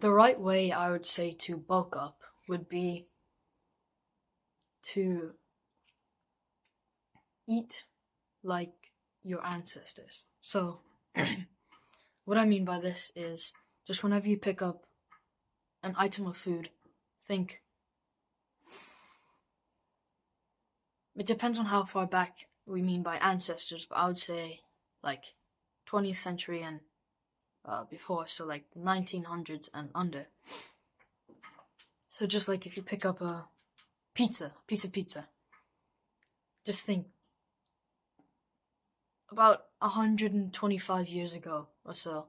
The right way, I would say, to bulk up would be to eat like your ancestors. So, what I mean by this is just whenever you pick up an item of food, think. It depends on how far back we mean by ancestors, but I would say like 20th century and before, so like 1900s and under. So just like if you pick up a piece of pizza, just think about 125 years ago or so,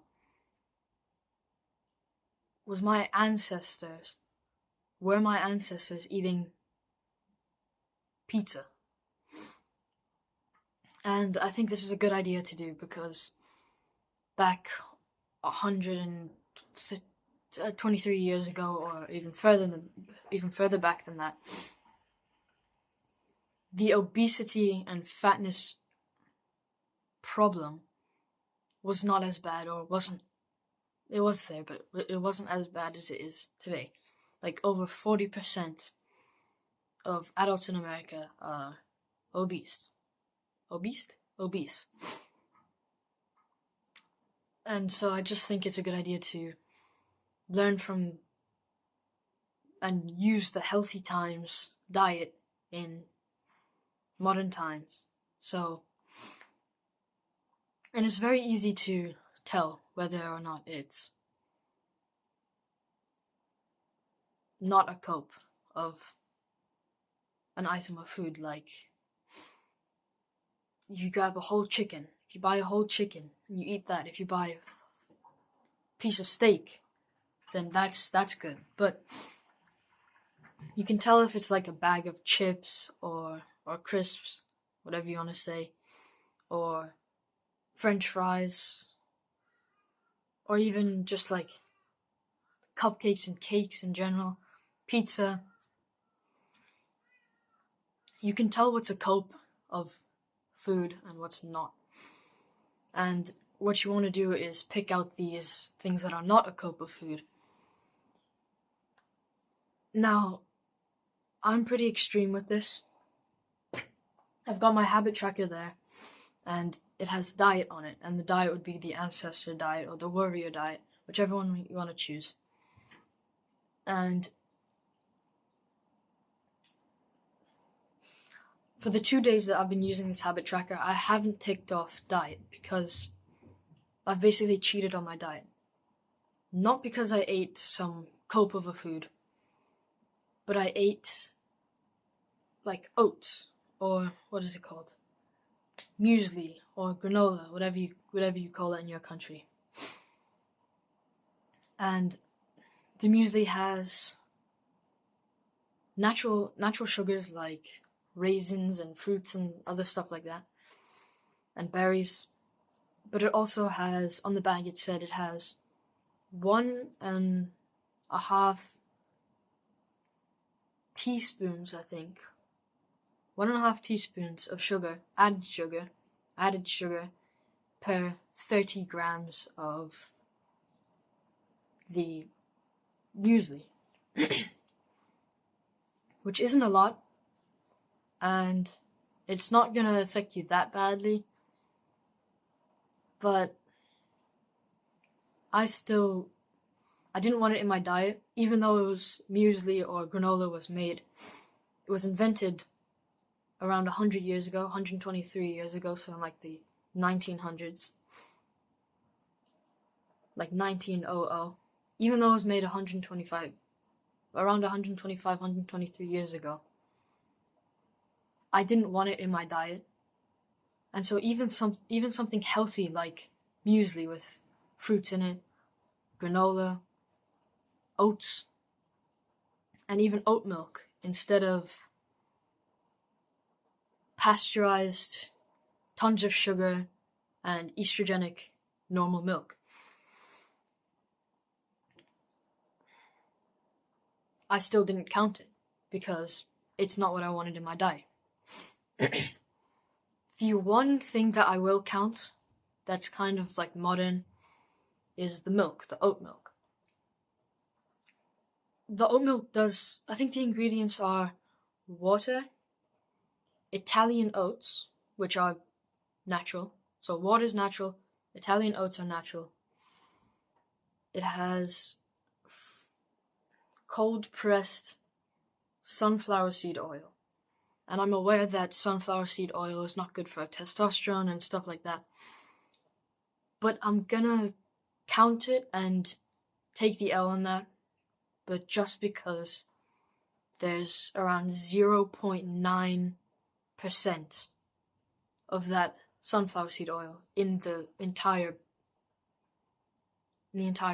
were my ancestors eating pizza? And I think this is a good idea to do because back 123 years ago, or even further back than that, the obesity and fatness problem was not as bad, or wasn't. It was there, but it wasn't as bad as it is today. Like over 40% of adults in America are obese. Obese. And so I just think it's a good idea to learn from and use the healthy times diet in modern times. So, and it's very easy to tell whether or not it's not a cope of an item of food. Like, you grab a whole chicken. If you buy a whole chicken and you eat that, if you buy a piece of steak, then that's good. But you can tell if it's like a bag of chips or crisps, whatever you want to say, or French fries, or even just like cupcakes and cakes in general, pizza. You can tell what's a cope of food and what's not. And what you want to do is pick out these things that are not a cope of food. Now, I'm pretty extreme with this. I've got my habit tracker there, and it has diet on it, and the diet would be the ancestor diet or the warrior diet, whichever one you want to choose. And for the 2 days that I've been using this habit tracker, I haven't ticked off diet because I've basically cheated on my diet. Not because I ate some cope of a food, but I ate like oats, or what is it called? Muesli or granola, whatever you call it in your country. And the muesli has natural sugars like raisins and fruits and other stuff like that, and berries. But it also has, on the bag it said it has 1.5 teaspoons, I think. 1.5 teaspoons of added sugar per 30 grams of the muesli. Which isn't a lot, and it's not gonna affect you that badly, but I didn't want it in my diet, even though it was muesli or granola was made. It was invented around 100 years ago, 123 years ago, so in like the 1900s, like 1900, even though it was made around 123 years ago, I didn't want it in my diet. And so even something healthy like muesli with fruits in it, granola, oats, and even oat milk instead of pasteurized, tons of sugar, and estrogenic normal milk. I still didn't count it because it's not what I wanted in my diet. The one thing that I will count that's kind of like modern is the milk, the oat milk. the oat milk does, I think the ingredients are water, Italian oats, which are natural. So water is natural, Italian oats are natural. It has cold pressed sunflower seed oil. And I'm aware that sunflower seed oil is not good for testosterone and stuff like that. But I'm gonna count it and take the L on that. But just because there's around 0.9% of that sunflower seed oil in the entire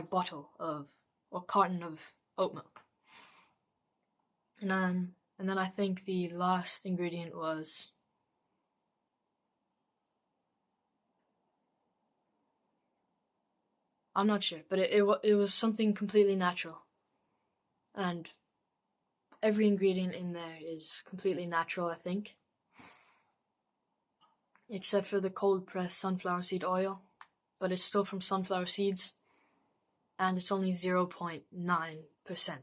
bottle of, or carton of, oat milk. And then I think the last ingredient was I'm not sure, but it was something completely natural. And every ingredient in there is completely natural, I think. Except for the cold pressed sunflower seed oil, but it's still from sunflower seeds, and it's only 0.9%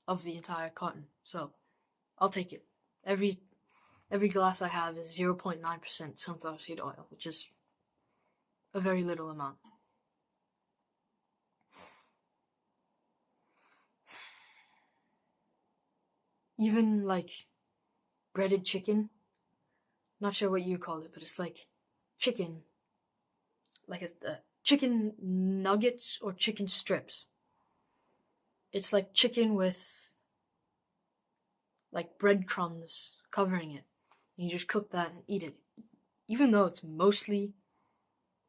of the entire carton. So I'll take it. Every glass I have is 0.9% sunflower seed oil, which is a very little amount. Even like breaded chicken, not sure what you call it, but it's like chicken, like a chicken nuggets or chicken strips. It's like chicken with like breadcrumbs covering it. And you just cook that and eat it. Even though it's mostly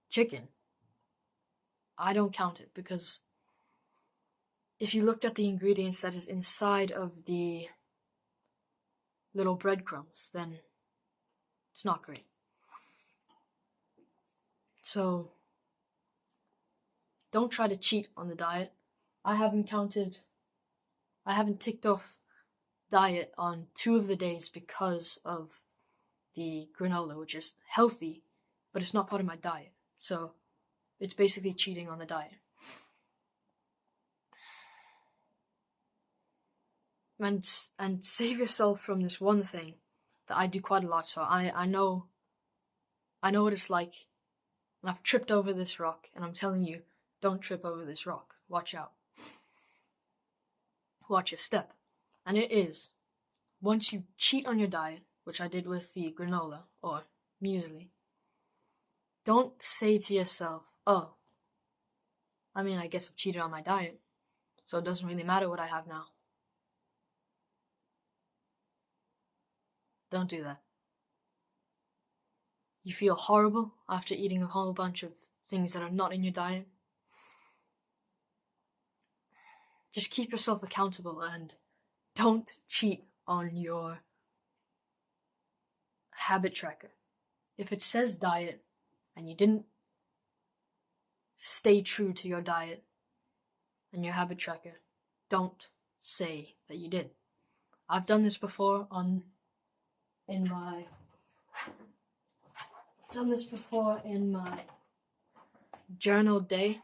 chicken, I don't count it, because if you looked at the ingredients that is inside of the little breadcrumbs, then it's not great. So don't try to cheat on the diet. I haven't ticked off diet on 2 of the days because of the granola, which is healthy, but it's not part of my diet. So it's basically cheating on the diet. And save yourself from this one thing that I do quite a lot. So I know what it's like. And I've tripped over this rock, and I'm telling you, don't trip over this rock. Watch out. Watch your step. And it is, once you cheat on your diet, which I did with the granola or muesli, don't say to yourself, oh, I mean, I guess I've cheated on my diet, so it doesn't really matter what I have now. Don't do that. You feel horrible after eating a whole bunch of things that are not in your diet. Just keep yourself accountable and don't cheat on your habit tracker. If it says diet and you didn't stay true to your diet and your habit tracker, don't say that you did. I've done this before in my journal day.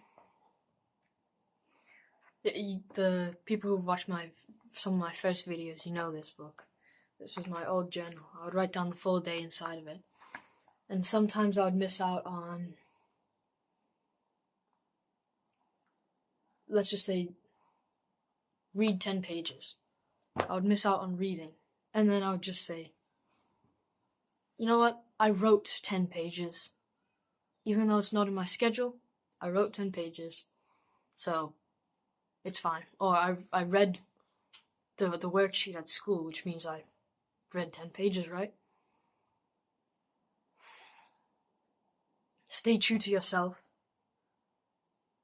The people who watched some of my first videos, you know this book. This was my old journal. I would write down the full day inside of it. And sometimes I would miss out on, let's just say, read 10 pages. I would miss out on reading. And then I would just say, you know what? I wrote 10 pages. Even though it's not in my schedule, I wrote 10 pages. So it's fine. Or I read the worksheet at school, which means I read 10 pages, right? Stay true to yourself.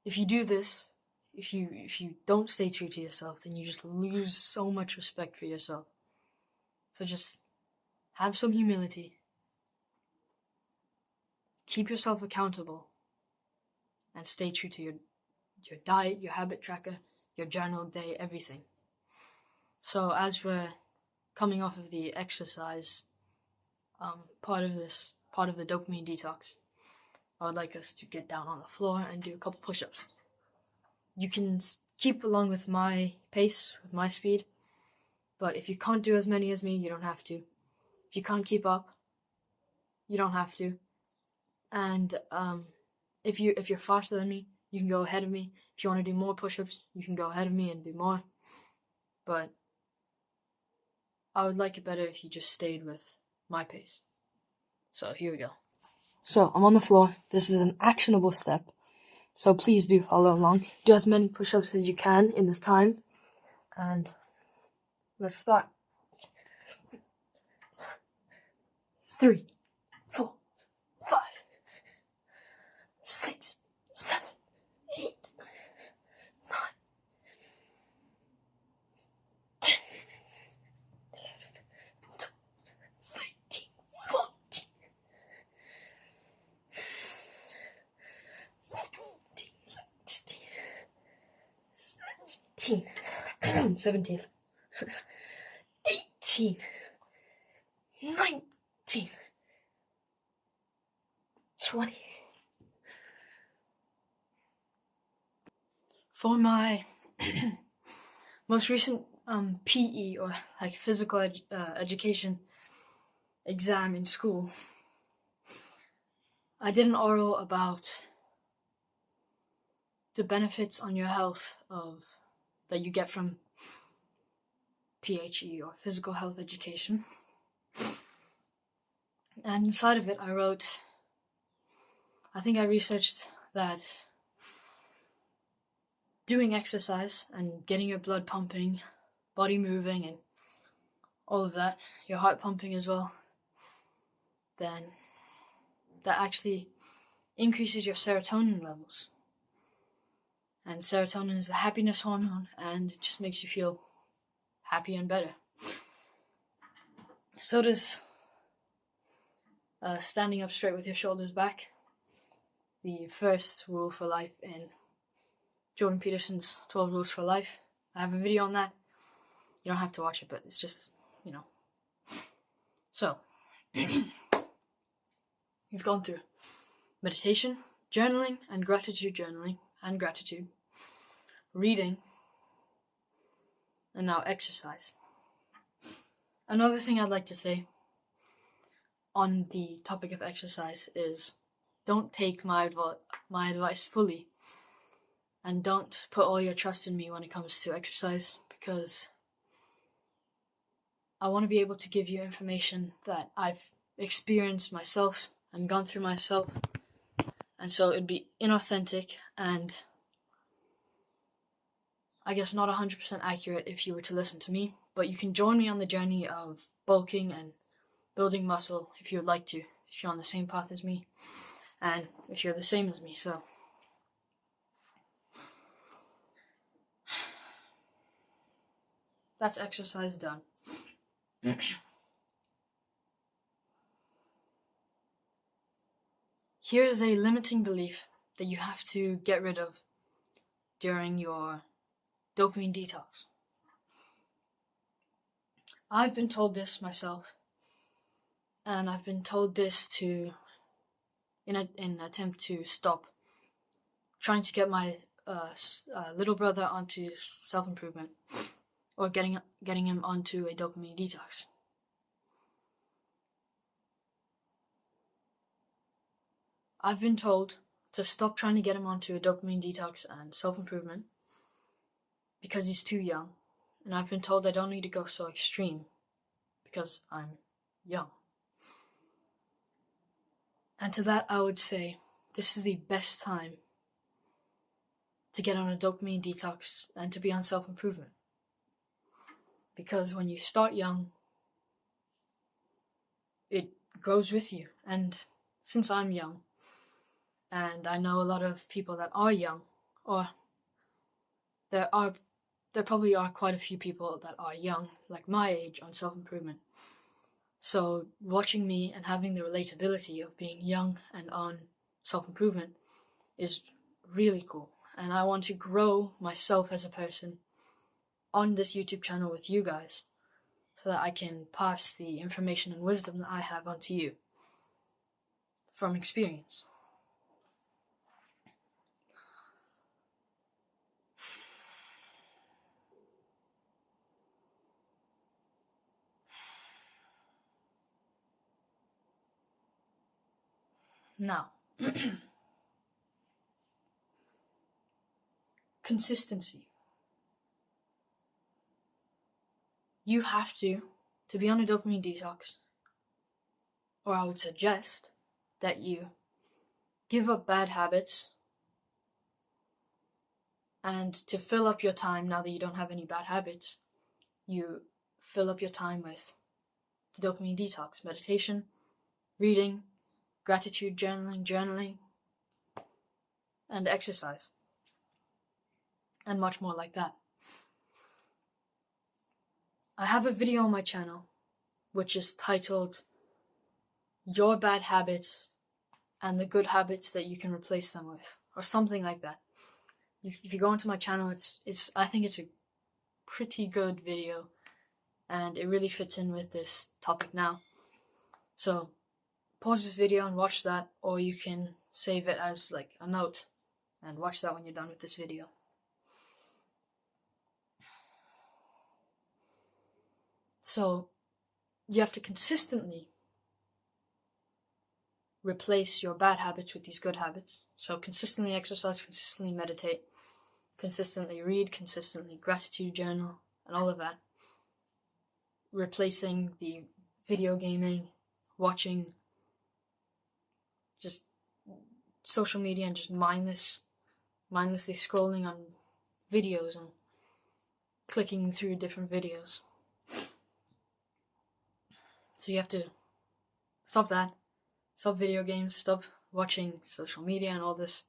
If you do this, if you don't stay true to yourself, then you just lose so much respect for yourself. So just have some humility. Keep yourself accountable. And stay true to your diet, your habit tracker, your journal day, everything. So as we're coming off of the exercise part of the dopamine detox, I would like us to get down on the floor and do a couple push-ups. You can keep along with my pace, with my speed. But if you can't do as many as me, you don't have to. If you can't keep up, you don't have to. And if you're faster than me, you can go ahead of me. If you want to do more push-ups, you can go ahead of me and do more. But I would like it better if you just stayed with my pace. So here we go. So I'm on the floor. This is an actionable step. So please do follow along. Do as many push-ups as you can in this time. And let's start. 3, 4, 5, 6, 7, 8, 9, 10, 11, 12, 13, 14, 15, 16, 17, 17, 18, 19, 20. For my most recent PE, or like physical education exam in school, I did an oral about the benefits on your health that you get from PHE, or physical health education. And inside of it, I researched that doing exercise and getting your blood pumping, body moving, and all of that, your heart pumping as well, then that actually increases your serotonin levels. And serotonin is the happiness hormone, and it just makes you feel happy and better. So does standing up straight with your shoulders back, the first rule for life in Jordan Peterson's 12 Rules for Life. I have a video on that. You don't have to watch it, but it's just, So, you've gone through meditation, journaling, and gratitude journaling, and gratitude, reading, and now exercise. Another thing I'd like to say on the topic of exercise is don't take my advice fully, and don't put all your trust in me when it comes to exercise, because I want to be able to give you information that I've experienced myself and gone through myself, and so it'd be inauthentic and I guess not 100% accurate if you were to listen to me. But you can join me on the journey of bulking and building muscle if you would like to, if you're on the same path as me, and if you're the same as me. So that's exercise done. Here's a limiting belief that you have to get rid of during your dopamine detox. I've been told this myself, and I've been told this in an attempt to stop trying to get my little brother onto self-improvement, or getting him onto a dopamine detox. I've been told to stop trying to get him onto a dopamine detox and self-improvement because he's too young, and I've been told I don't need to go so extreme because I'm young. And to that I would say, this is the best time to get on a dopamine detox and to be on self-improvement. Because when you start young, it grows with you. And since I'm young, and I know a lot of people that are young, or there probably are quite a few people that are young, like my age, on self-improvement. So watching me and having the relatability of being young and on self-improvement is really cool. And I want to grow myself as a person on this YouTube channel with you guys, so that I can pass the information and wisdom that I have onto you from experience. Now, consistency. You have to be on a dopamine detox, or I would suggest that you give up bad habits, and to fill up your time, now that you don't have any bad habits, you fill up your time with the dopamine detox, meditation, reading, gratitude journaling, and exercise, and much more like that. I have a video on my channel which is titled Your Bad Habits and the Good Habits That You Can Replace Them With, or something like that. If you go into my channel, I think it's a pretty good video, and it really fits in with this topic now. So pause this video and watch that, or you can save it as like a note and watch that when you're done with this video. So you have to consistently replace your bad habits with these good habits. So consistently exercise, consistently meditate, consistently read, consistently gratitude journal, and all of that. Replacing the video gaming, watching just social media, and just mindlessly scrolling on videos and clicking through different videos. So you have to stop that, stop video games, stop watching social media and all this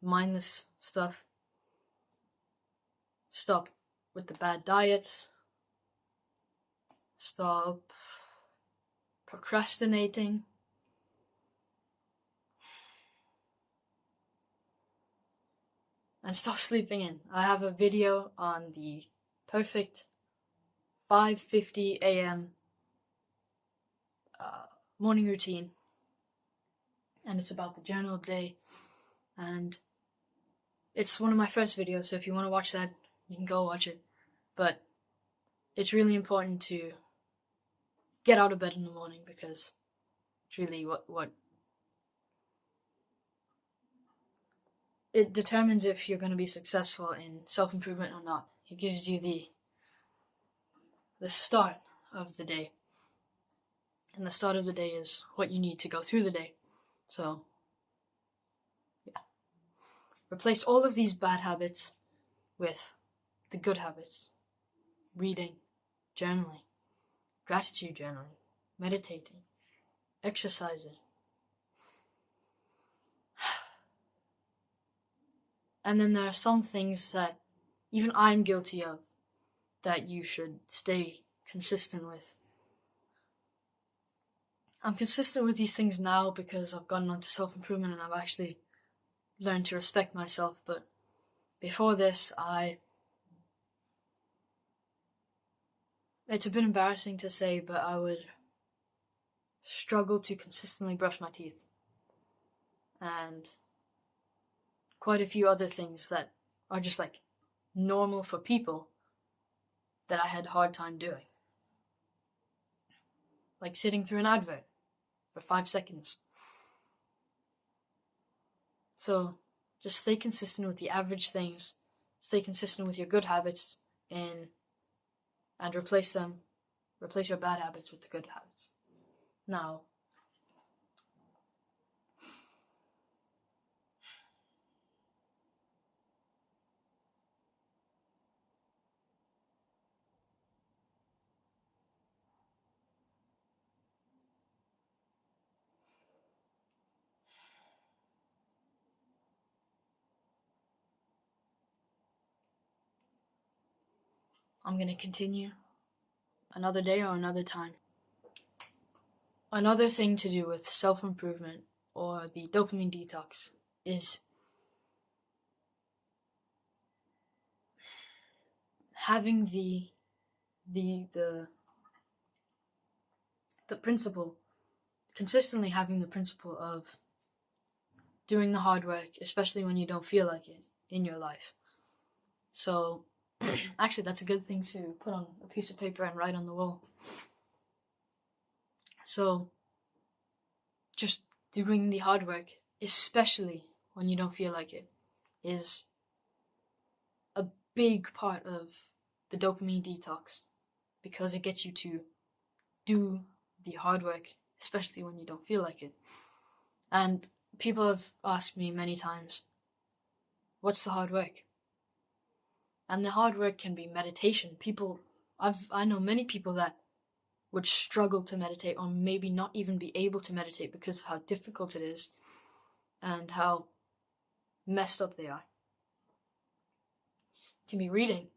mindless stuff. Stop with the bad diets. Stop procrastinating. And stop sleeping in. I have a video on the perfect 5:50 a.m. Morning routine, and it's about the journal day, and it's one of my first videos, so if you want to watch that, you can go watch it. But it's really important to get out of bed in the morning, because it's really what it determines if you're going to be successful in self-improvement or not. It gives you the start of the day. And the start of the day is what you need to go through the day. So, yeah. Replace all of these bad habits with the good habits. Reading, journaling, gratitude journaling, meditating, exercising. And then there are some things that even I'm guilty of that you should stay consistent with. I'm consistent with these things now because I've gotten onto self-improvement and I've actually learned to respect myself. But before this, it's a bit embarrassing to say, but I would struggle to consistently brush my teeth. And quite a few other things that are just like normal for people that I had a hard time doing. Like sitting through an advert for 5 seconds. So just stay consistent with the average things. Stay consistent with your good habits and replace your bad habits with the good habits. Now, I'm going to continue another day or another time. Another thing to do with self-improvement or the dopamine detox is having the principle, consistently having the principle of doing the hard work, especially when you don't feel like it in your life. So, actually, that's a good thing to put on a piece of paper and write on the wall. So, just doing the hard work, especially when you don't feel like it, is a big part of the dopamine detox, because it gets you to do the hard work, especially when you don't feel like it. And people have asked me many times, what's the hard work? And the hard work can be meditation. I know many people that would struggle to meditate, or maybe not even be able to meditate because of how difficult it is and how messed up they are. It can be reading.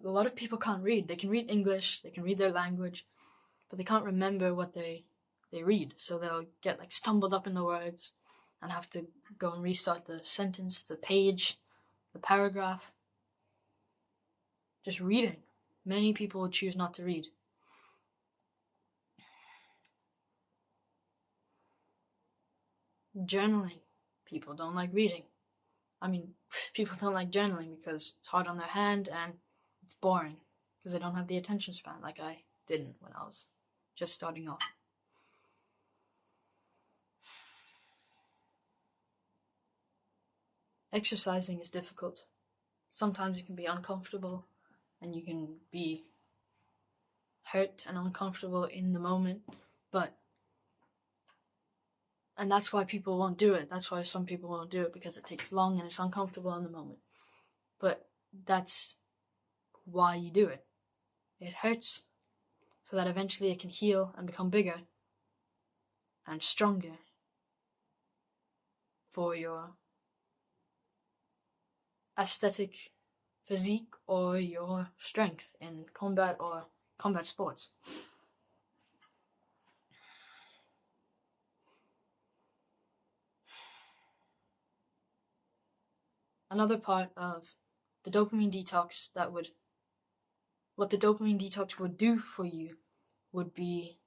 A lot of people can't read. They can read English, they can read their language, but they can't remember what they read. So they'll get like stumbled up in the words and have to go and restart the sentence, the page, the paragraph. Just reading. Many people would choose not to read. Journaling. People don't like reading. I mean, people don't like journaling because it's hard on their hand and it's boring because they don't have the attention span like I didn't when I was just starting off. Exercising is difficult. Sometimes it can be uncomfortable and you can be hurt and uncomfortable in the moment, and that's why people won't do it. That's why some people won't do it, because it takes long and it's uncomfortable in the moment. But that's why you do it. It hurts so that eventually it can heal and become bigger and stronger for your aesthetic physique or your strength in combat or combat sports. Another part of the dopamine detox what the dopamine detox would do for you would be,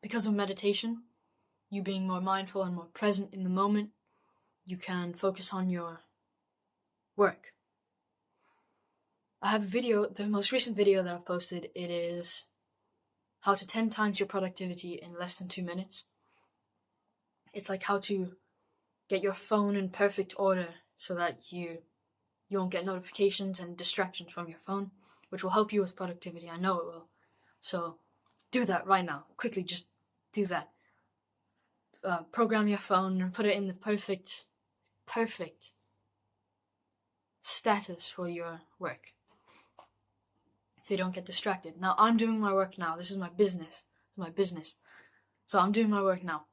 because of meditation, you being more mindful and more present in the moment, you can focus on your work. I have a video, the most recent video that I've posted, it is how to 10 times your productivity in less than 2 minutes. It's like how to get your phone in perfect order so that you won't get notifications and distractions from your phone, which will help you with productivity. I know it will. So do that right now. Quickly, just do that. Program your phone and put it in the perfect status for your work, so you don't get distracted. Now I'm doing my work now. This is my business. So I'm doing my work now.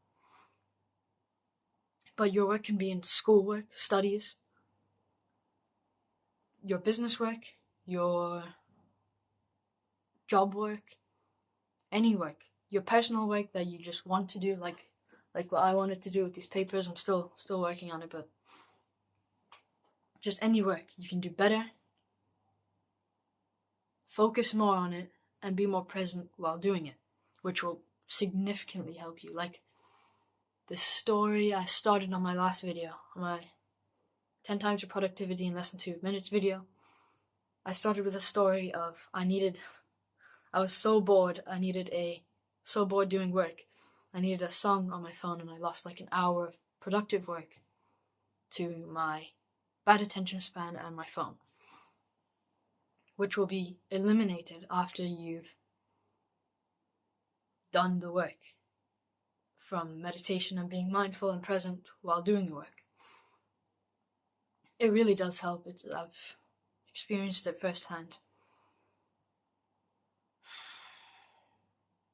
But your work can be in schoolwork, studies, your business work, your job work, any work, your personal work that you just want to do, like what I wanted to do with these papers. I'm still working on it, but just any work you can do better. Focus more on it and be more present while doing it, which will significantly help you. Like the story I started on my last video, my 10 times your productivity in less than 2 minutes video. I started with a story of I was so bored doing work. I needed a song on my phone, and I lost like an hour of productive work to my bad attention span and my phone, which will be eliminated after you've done the work from meditation and being mindful and present while doing the work. It really does help. I've experienced it firsthand.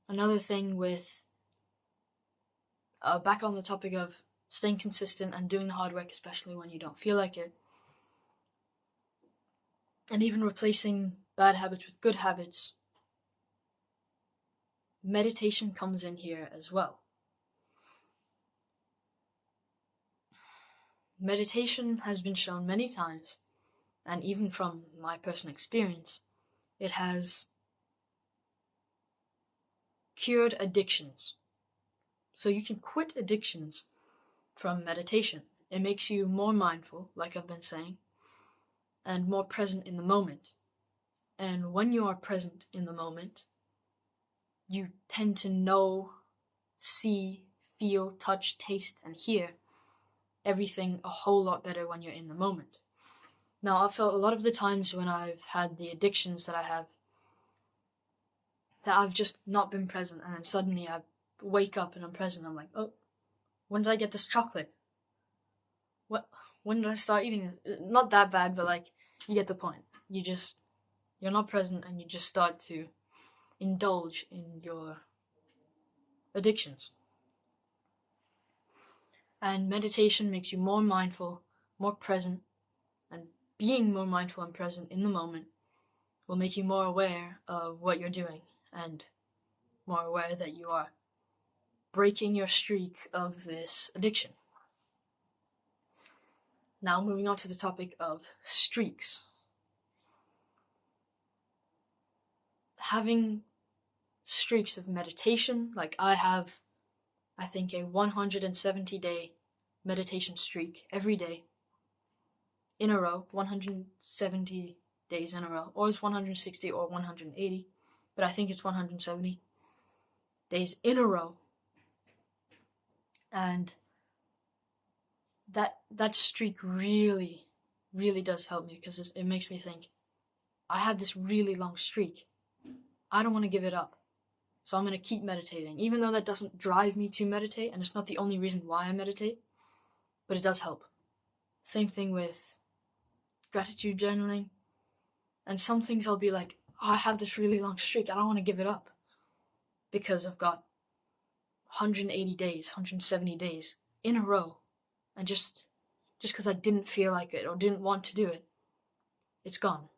Another thing with, back on the topic of staying consistent and doing the hard work, especially when you don't feel like it, and even replacing bad habits with good habits, meditation comes in here as well. Meditation has been shown many times, and even from my personal experience, it has cured addictions. So you can quit addictions from meditation. It makes you more mindful, like I've been saying, and more present in the moment. And when you are present in the moment, you tend to know, see, feel, touch, taste, and hear everything a whole lot better when you're in the moment. Now, I've felt a lot of the times when I've had the addictions that I have, that I've just not been present, and then suddenly I wake up and I'm present. I'm like, oh, when did I get this chocolate? When did I start eating it? Not that bad, but like, you get the point. You're not present, and you just start to indulge in your addictions. And meditation makes you more mindful, more present, and being more mindful and present in the moment will make you more aware of what you're doing, and more aware that you are breaking your streak of this addiction. Now, moving on to the topic of streaks. Having streaks of meditation, like I have, I think, a 170-day meditation streak every day in a row, 170 days in a row, or it's 160 or 180, but I think it's 170 days in a row. And that streak really, really does help me, because it makes me think, I have this really long streak. I don't want to give it up. So I'm going to keep meditating, even though that doesn't drive me to meditate, and it's not the only reason why I meditate, but it does help. Same thing with gratitude journaling. And some things I'll be like, oh, I have this really long streak, I don't want to give it up, because I've got 180 days, 170 days in a row, and just because I didn't feel like it or didn't want to do it, it's gone.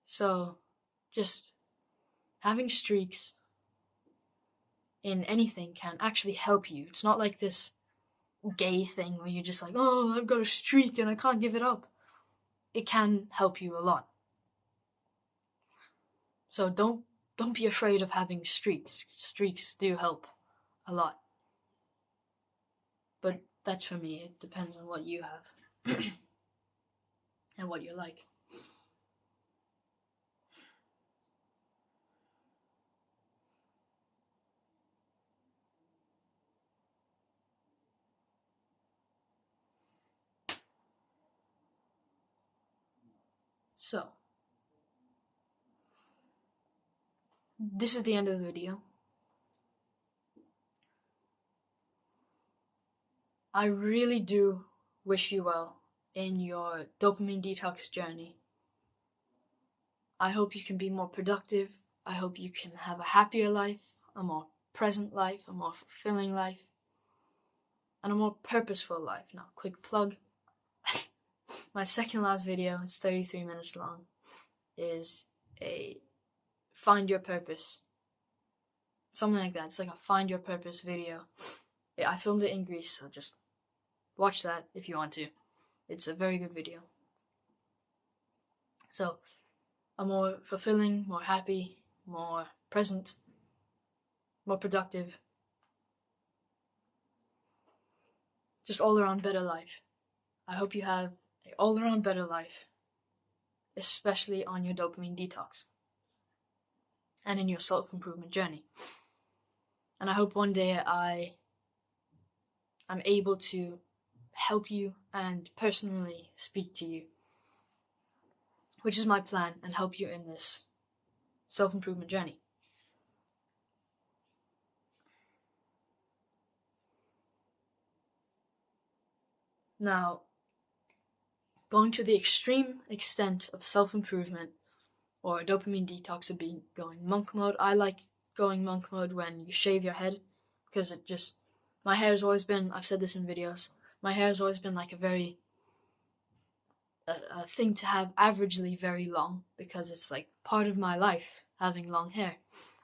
So just having streaks in anything can actually help you. It's not like this gay thing where you're just like, oh, I've got a streak and I can't give it up. It can help you a lot. So don't be afraid of having streaks. Streaks do help a lot. But that's for me. It depends on what you have and what you like. So, this is the end of the video. I really do wish you well in your dopamine detox journey. I hope you can be more productive. I hope you can have a happier life, a more present life, a more fulfilling life, and a more purposeful life. Now, quick plug. My second last video, it's 33 minutes long, is a find your purpose. Something like that. It's like a find your purpose video. Yeah, I filmed it in Greece, so just watch that if you want to. It's a very good video. So, a more fulfilling, more happy, more present, more productive, just all around better life. I hope you have an all around better life, especially on your dopamine detox and in your self-improvement journey. And I hope one day I'm able to help you and personally speak to you, which is my plan, and help you in this self-improvement journey. Now, going to the extreme extent of self-improvement or dopamine detox would be going monk mode. I like going monk mode when you shave your head, because it just, my hair has always been, I've said this in videos, my hair has always been like a very, a thing to have averagely very long, because it's like part of my life having long hair.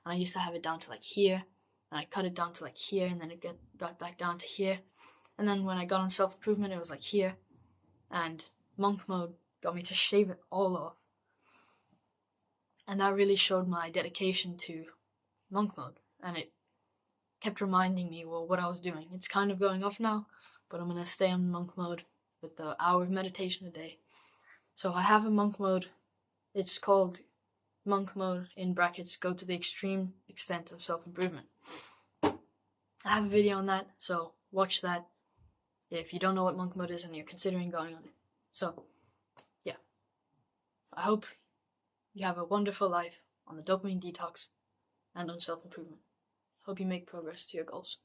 And I used to have it down to like here, and I cut it down to like here, and then it got back down to here. And then when I got on self-improvement, it was like here, and monk mode got me to shave it all off. And that really showed my dedication to monk mode, and it kept reminding me, well, what I was doing. It's kind of going off now, but I'm going to stay on monk mode with the hour of meditation a day. So I have a monk mode. It's called monk mode, in brackets, go to the extreme extent of self-improvement. I have a video on that, so watch that if you don't know what monk mode is and you're considering going on it. So, yeah. I hope you have a wonderful life on the dopamine detox and on self-improvement. Hope you make progress to your goals.